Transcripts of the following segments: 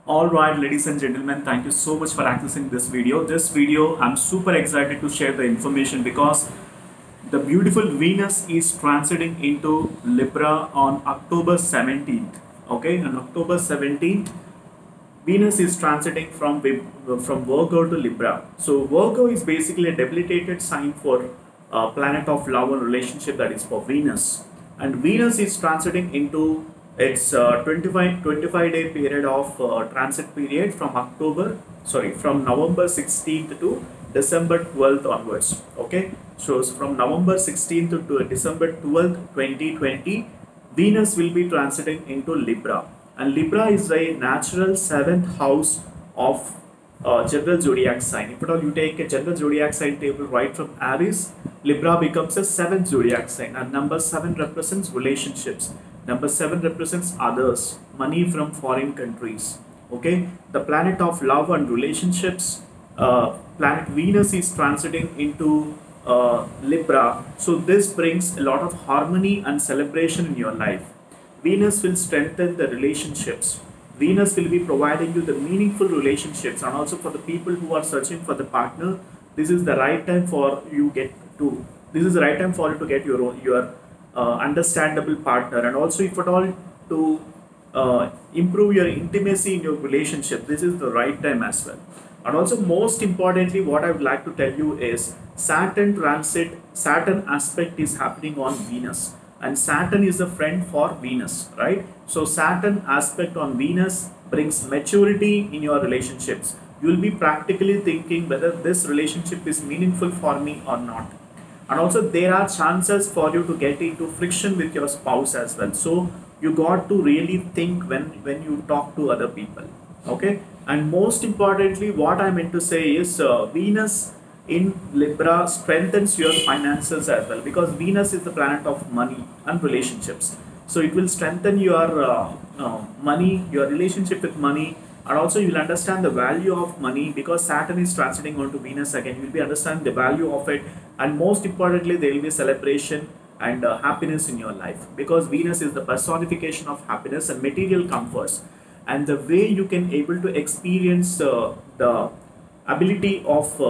Alright, ladies and gentlemen, thank you so much for accessing this video. This video, I'm super excited to share the information because the beautiful Venus is transiting into Libra on October 17th. Okay, on October 17th, Venus is transiting from Virgo to Libra. So Virgo is basically a debilitated sign for planet of love and relationship, that is for Venus. And Venus is transiting into its 25 day period of transit period from November 16th to December 12th onwards. Okay, so from November 16th to December 12th 2020, Venus will be transiting into Libra, and Libra is a natural seventh house of general zodiac sign. If at all you take a general zodiac sign table right from Aries, Libra becomes a seventh zodiac sign, and number 7 represents relationships. Number 7 represents others, money from foreign countries. Okay, the planet of love and relationships, planet Venus is transiting into Libra. So this brings a lot of harmony and celebration in your life. Venus will strengthen the relationships. Venus will be providing you the meaningful relationships, and also for the people who are searching for the partner, this is the right time for you to get your understandable partner. And also, if at all to improve your intimacy in your relationship, this is the right time as well. And also, most importantly, what I would like to tell you is Saturn aspect is happening on Venus, and Saturn is a friend for Venus, right? So Saturn aspect on Venus brings maturity in your relationships. You will be practically thinking whether this relationship is meaningful for me or not. And also there are chances for you to get into friction with your spouse as well. So you got to really think when you talk to other people. Okay, and most importantly, what I meant to say is Venus in Libra strengthens your finances as well, because Venus is the planet of money and relationships. So it will strengthen your money, your relationship with money, and also you will understand the value of money because Saturn is transiting onto Venus again. You will be understanding the value of it, and most importantly, there will be celebration and happiness in your life, because Venus is the personification of happiness and material comforts. And the way you can able to experience the ability of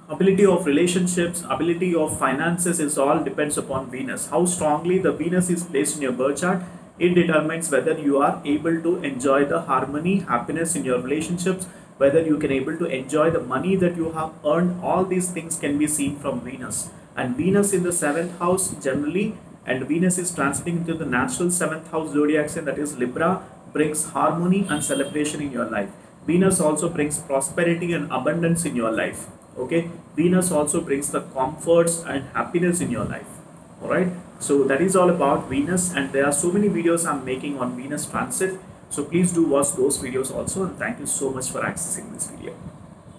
ability of relationships, ability of finances is all depends upon Venus. How strongly the Venus is placed in your birth chart, it determines whether you are able to enjoy the harmony, happiness in your relationships, whether you can able to enjoy the money that you have earned. All these things can be seen from Venus. And Venus in the 7th house generally, and Venus is transiting into the natural 7th house zodiac sign, that is Libra, brings harmony and celebration in your life. Venus also brings prosperity and abundance in your life. Okay, Venus also brings the comforts and happiness in your life. All right, so that is all about Venus, and there are so many videos I'm making on Venus transit, so please do watch those videos also, and thank you so much for accessing this video.